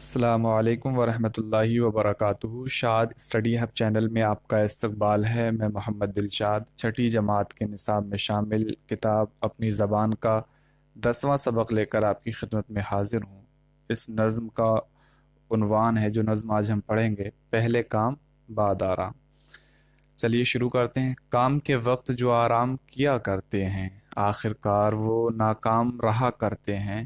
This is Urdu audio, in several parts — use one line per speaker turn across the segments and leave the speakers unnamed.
السلام علیکم ورحمۃ اللہ وبرکاتہ۔ شاد اسٹڈی ہب چینل میں آپ کا استقبال ہے۔ میں محمد دلشاد چھٹی جماعت کے نصاب میں شامل کتاب اپنی زبان کا 10واں سبق لے کر آپ کی خدمت میں حاضر ہوں۔ اس نظم کا عنوان ہے، جو نظم آج ہم پڑھیں گے، پہلے کام بعد آرام۔ چلیے شروع کرتے ہیں۔ کام کے وقت جو آرام کیا کرتے ہیں، آخر کار وہ ناکام رہا کرتے ہیں۔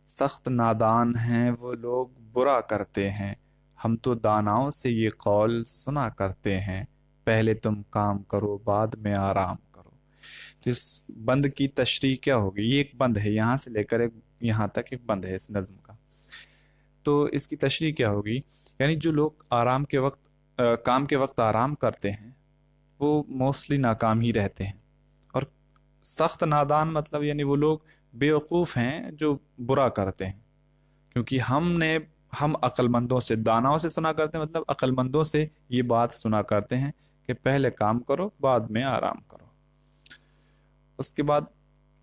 سخت نادان ہیں وہ لوگ برا کرتے ہیں، ہم تو داناؤں سے یہ قول سنا کرتے ہیں، پہلے تم کام کرو بعد میں آرام کرو۔ تو اس بند کی تشریح کیا ہوگی؟ یہ ایک بند ہے، یہاں سے لے کر یہاں تک ایک بند ہے اس نظم کا۔ تو اس کی تشریح کیا ہوگی؟ یعنی جو لوگ کام کے وقت آرام کرتے ہیں وہ موسٹلی ناکام ہی رہتے ہیں، اور سخت نادان مطلب یعنی وہ لوگ بیوقوف ہیں جو برا کرتے ہیں، کیونکہ ہم عقل مندوں سے، داناؤں سے سنا کرتے ہیں، مطلب عقل مندوں سے یہ بات سنا کرتے ہیں کہ پہلے کام کرو بعد میں آرام کرو۔ اس کے بعد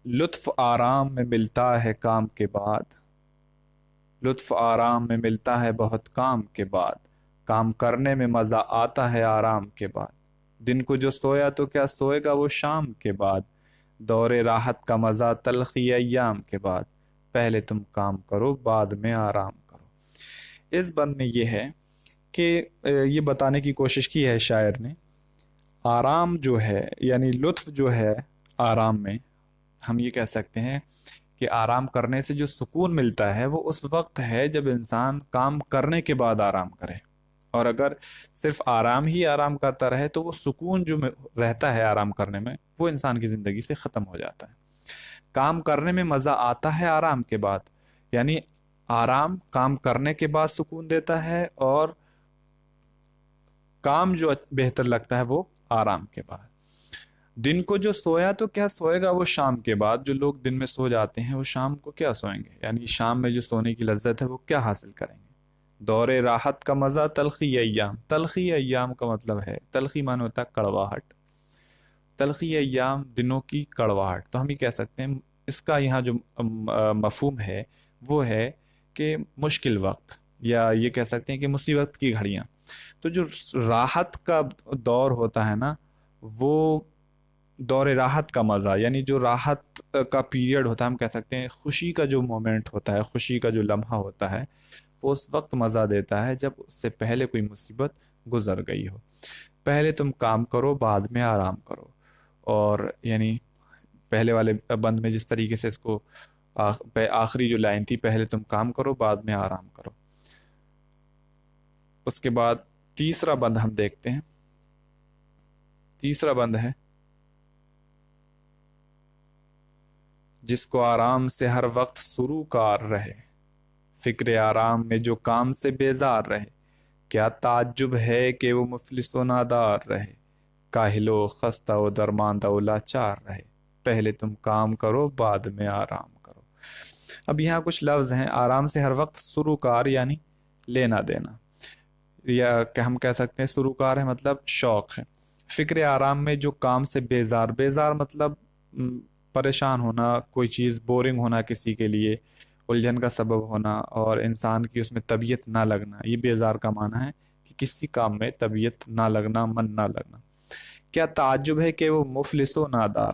لطف آرام میں ملتا ہے کام کے بعد، لطف آرام میں ملتا ہے بہت کام کے بعد، کام کرنے میں مزہ آتا ہے آرام کے بعد، دن کو جو سویا تو کیا سوئے گا وہ شام کے بعد، دور راحت کا مزہ تلخی ایام کے بعد، پہلے تم کام کرو بعد میں آرام کرو۔ اس بند میں یہ ہے کہ یہ بتانے کی کوشش کی ہے شاعر نے، آرام جو ہے یعنی لطف جو ہے آرام میں، ہم یہ کہہ سکتے ہیں کہ آرام کرنے سے جو سکون ملتا ہے وہ اس وقت ہے جب انسان کام کرنے کے بعد آرام کرے، اور اگر صرف آرام ہی آرام کرتا رہے تو وہ سکون جو رہتا ہے آرام کرنے میں وہ انسان کی زندگی سے ختم ہو جاتا ہے۔ کام کرنے میں مزہ آتا ہے آرام کے بعد، یعنی آرام کام کرنے کے بعد سکون دیتا ہے، اور کام جو بہتر لگتا ہے وہ آرام کے بعد۔ دن کو جو سویا تو کیا سوئے گا وہ شام کے بعد، جو لوگ دن میں سو جاتے ہیں وہ شام کو کیا سوئیں گے، یعنی شام میں جو سونے کی لذت ہے وہ کیا حاصل کریں گے۔ دور راحت کا مزہ تلخی ایام، تلخی ایام کا مطلب ہے، تلخی معنی ہوتا ہے کڑواہٹ، تلخی ایام دنوں کی کڑواہٹ۔ تو ہم یہ کہہ سکتے ہیں اس کا یہاں جو مفہوم ہے وہ ہے کہ مشکل وقت، یا یہ کہہ سکتے ہیں کہ مصیبت کی گھڑیاں۔ تو جو راحت کا دور ہوتا ہے نا، وہ دور راحت کا مزہ، یعنی جو راحت کا پیریڈ ہوتا ہے، ہم کہہ سکتے ہیں خوشی کا جو مومنٹ ہوتا ہے، خوشی کا جو لمحہ ہوتا ہے، وہ اس وقت مزہ دیتا ہے جب اس سے پہلے کوئی مصیبت گزر گئی ہو۔ پہلے تم کام کرو بعد میں آرام کرو، اور یعنی پہلے والے بند میں جس طریقے سے اس کو آخری جو لائن تھی، پہلے تم کام کرو بعد میں آرام کرو۔ اس کے بعد تیسرا بند ہم دیکھتے ہیں۔ تیسرا بند ہے، جس کو آرام سے ہر وقت سروکار رہے، فکر آرام میں جو کام سے بیزار رہے، کیا تعجب ہے کہ وہ مفلس و نادار رہے، کاہل و خستہ و درماندہ و لاچار رہے، پہلے تم کام کرو بعد میں آرام کرو۔ اب یہاں کچھ لفظ ہیں، آرام سے ہر وقت سروکار یعنی لینا دینا، یا کہ ہم کہہ سکتے ہیں سروکار ہے مطلب شوق ہے۔ فکر آرام میں جو کام سے بیزار، بیزار مطلب پریشان ہونا، کوئی چیز بورنگ ہونا، کسی کے لیے الجھن کا سبب ہونا، اور انسان کی اس میں طبیعت نہ لگنا، یہ بیزار کا معنی ہے کہ کسی کام میں طبیعت نہ لگنا، من نہ لگنا۔ کیا تعجب ہے کہ وہ مفلس و نادار،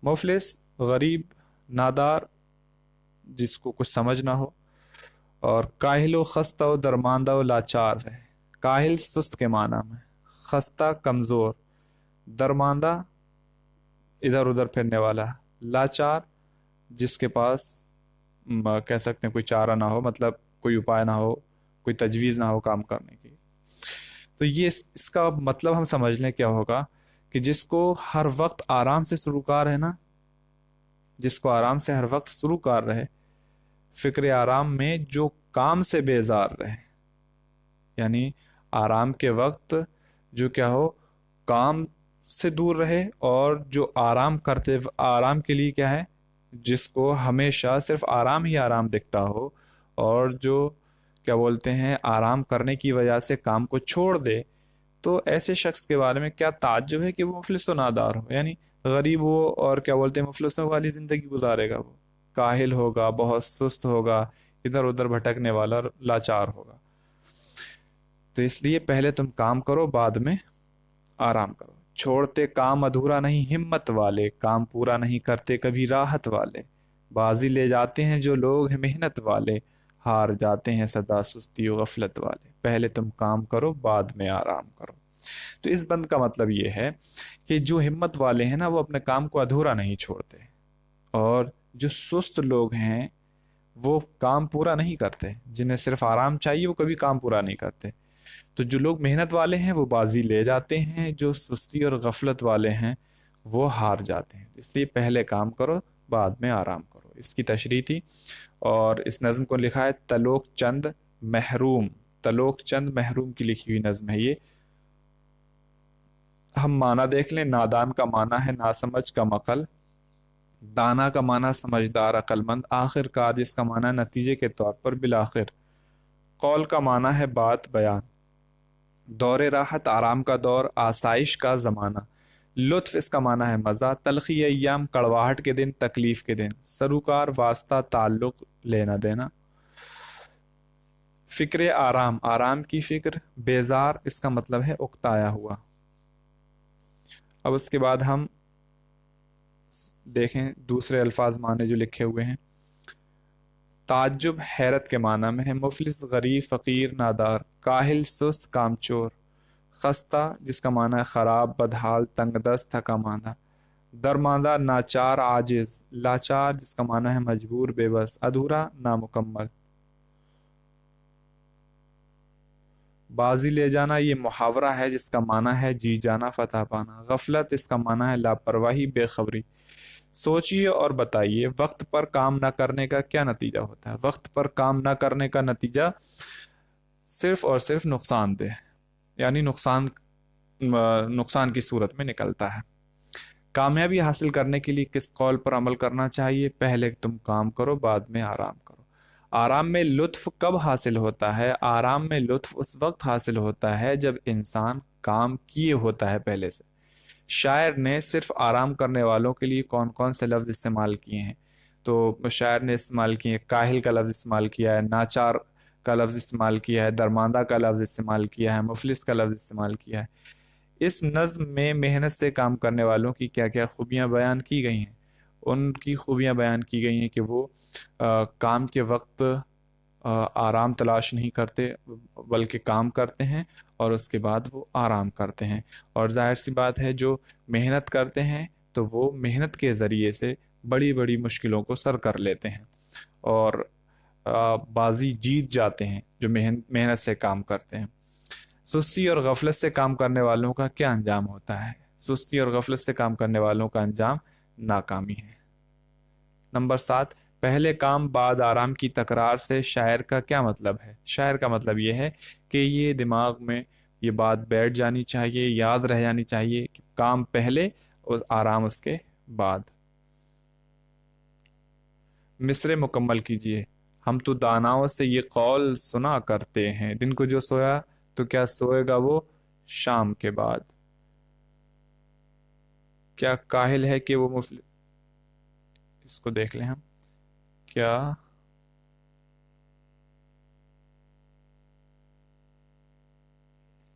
مفلس غریب، نادار جس کو کچھ سمجھ نہ ہو، اور کاہل و خستہ و درماندہ و لاچار رہے۔ کاہل سست کے معنی میں، خستہ کمزور، درماندہ ادھر ادھر پھرنے والا، لاچار جس کے پاس کہہ سکتے ہیں کوئی چارہ نہ ہو، مطلب کوئی اپائے نہ ہو، کوئی تجویز نہ ہو کام کرنے کی۔ تو یہ اس کا مطلب ہم سمجھ لیں کیا ہوگا کہ جس کو ہر وقت آرام سے سروکار ہے نا، جس کو آرام سے ہر وقت سروکار رہے، فکر آرام میں جو کام سے بیزار رہے، یعنی آرام کے وقت جو کیا ہو، کام سے دور رہے، اور جو آرام کرتے، آرام کے لیے کیا ہے، جس کو ہمیشہ صرف آرام ہی آرام دکھتا ہو، اور جو کیا بولتے ہیں آرام کرنے کی وجہ سے کام کو چھوڑ دے، تو ایسے شخص کے بارے میں کیا تعجب ہے کہ وہ مفلس و نادار ہو، یعنی غریب ہو اور کیا بولتے ہیں مفلسوں والی زندگی گزارے گا، وہ کاہل ہوگا، بہت سست ہوگا، ادھر ادھر بھٹکنے والا لاچار ہوگا۔ تو اس لیے پہلے تم کام کرو، بعد میں آرام کرو۔ چھوڑتے کام ادھورا نہیں ہمت والے، کام پورا نہیں کرتے کبھی راحت والے، بازی لے جاتے ہیں جو لوگ ہیں محنت والے، ہار جاتے ہیں سدا سستی و غفلت والے۔ پہلے تم کام کرو، بعد میں آرام کرو۔ تو اس بند کا مطلب یہ ہے کہ جو ہمت والے ہیں نا، وہ اپنے کام کو ادھورا نہیں چھوڑتے، اور جو سست لوگ ہیں وہ کام پورا نہیں کرتے، جنہیں صرف آرام چاہیے وہ کبھی کام پورا نہیں کرتے۔ تو جو لوگ محنت والے ہیں وہ بازی لے جاتے ہیں، جو سستی اور غفلت والے ہیں وہ ہار جاتے ہیں۔ اس لیے پہلے کام کرو، بعد میں آرام کرو۔ اس کی تشریح تھی، اور اس نظم کو لکھا ہے تلوک چند محروم۔ تلوک چند محروم کی لکھی ہوئی نظم ہے یہ۔ ہم معنی دیکھ لیں۔ نادان کا معنی ہے ناسمجھ کا مقل، دانا کا معنی سمجھدار عقل مند، آخر کار جس کا معنی نتیجے کے طور پر بالآخر، قول کا معنی ہے بات بیان، دور راحت آرام کا دور، آسائش کا زمانہ، لطف اس کا معنی ہے مزہ، تلخی ایام کڑواہٹ کے دن، تکلیف کے دن، سروکار واسطہ تعلق لینا دینا، فکر آرام آرام کی فکر، بیزار اس کا مطلب ہے اکتایا ہوا۔ اب اس کے بعد ہم دیکھیں دوسرے الفاظ معنی جو لکھے ہوئے ہیں۔ تعجب حیرت کے معنی میں ہے، مفلس غریب فقیر نادار، کاہل سست کامچور، خستہ جس کا معنی ہے خراب بدحال تنگ دست تھکا ماندہ، درماندہ ناچار عاجز، لاچار جس کا معنی ہے مجبور بے بس، ادھورا نامکمل۔ بازی لے جانا یہ محاورہ ہے جس کا معنی ہے جی جانا فتح پانا، غفلت اس کا معنی ہے لاپرواہی بے خبری۔ سوچئے اور بتائیے وقت پر کام نہ کرنے کا کیا نتیجہ ہوتا ہے؟ وقت پر کام نہ کرنے کا نتیجہ صرف اور صرف نقصان دہ، یعنی نقصان کی صورت میں نکلتا ہے۔ کامیابی حاصل کرنے کے لیے کس قول پر عمل کرنا چاہیے؟ پہلے تم کام کرو، بعد میں آرام کرو۔ آرام میں لطف کب حاصل ہوتا ہے؟ آرام میں لطف اس وقت حاصل ہوتا ہے جب انسان کام کیے ہوتا ہے پہلے سے۔ شاعر نے صرف آرام کرنے والوں کے لیے کون کون سے لفظ استعمال کیے ہیں؟ تو شاعر نے استعمال کیے، کاہل کا لفظ استعمال کیا ہے، ناچار کا لفظ استعمال کیا ہے، درماندہ کا لفظ استعمال کیا ہے، مفلس کا لفظ استعمال کیا ہے۔ اس نظم میں محنت سے کام کرنے والوں کی کیا کیا خوبیاں بیان کی گئی ہیں؟ ان کی خوبیاں بیان کی گئی ہیں کہ وہ کام کے وقت آرام تلاش نہیں کرتے، بلکہ کام کرتے ہیں اور اس کے بعد وہ آرام کرتے ہیں۔ اور ظاہر سی بات ہے جو محنت کرتے ہیں تو وہ محنت کے ذریعے سے بڑی بڑی مشکلوں کو سر کر لیتے ہیں اور بازی جیت جاتے ہیں جو محنت سے کام کرتے ہیں۔ سستی اور غفلت سے کام کرنے والوں کا کیا انجام ہوتا ہے؟ سستی اور غفلت سے کام کرنے والوں کا انجام ناکامی ہے۔ نمبر 7، پہلے کام بعد آرام کی تکرار سے شاعر کا کیا مطلب ہے؟ شاعر کا مطلب یہ ہے کہ یہ دماغ میں یہ بات بیٹھ جانی چاہیے، یاد رہ جانی چاہیے کہ کام پہلے اور آرام اس کے بعد۔ مصرع مکمل کیجئے۔ ہم تو داناؤں سے یہ قول سنا کرتے ہیں، دن کو جو سویا تو کیا سوئے گا وہ شام کے بعد۔ کیا کاہل ہے کہ وہ اس کو دیکھ لیں ہم۔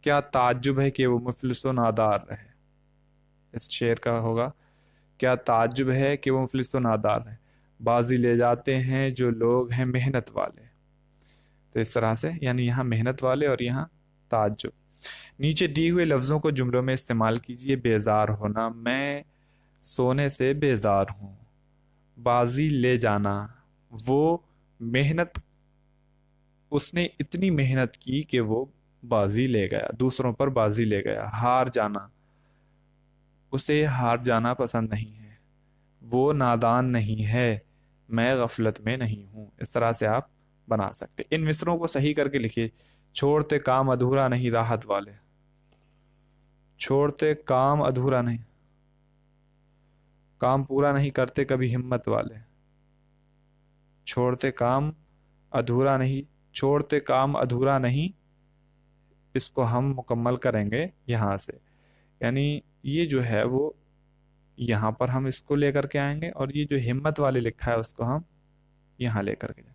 کیا تعجب ہے کہ وہ مفلس و نادار رہے۔ اس شعر کا ہوگا کیا تعجب ہے کہ وہ مفلس و نادار رہے، بازی لے جاتے ہیں جو لوگ ہیں محنت والے۔ تو اس طرح سے یعنی یہاں محنت والے اور یہاں تعجب۔ نیچے دی ہوئے لفظوں کو جملوں میں استعمال کیجئے۔ بیزار ہونا، میں سونے سے بیزار ہوں۔ بازی لے جانا، وہ محنت، اس نے اتنی محنت کی کہ وہ بازی لے گیا، دوسروں پر بازی لے گیا۔ ہار جانا، اسے ہار جانا پسند نہیں ہے، وہ نادان نہیں ہے، میں غفلت میں نہیں ہوں۔ اس طرح سے آپ بنا سکتے۔ ان مصروں کو صحیح کر کے لکھیے۔ چھوڑتے کام ادھورا نہیں راحت والے، چھوڑتے کام ادھورا نہیں، کام پورا نہیں کرتے کبھی ہمت والے، چھوڑتے کام ادھورا نہیں، چھوڑتے کام ادھورا نہیں، اس کو ہم مکمل کریں گے یہاں سے، یعنی یہ جو ہے وہ یہاں پر ہم اس کو لے کر کے آئیں گے، اور یہ جو ہمت والے لکھا ہے اس کو ہم یہاں لے کر کے جائیں۔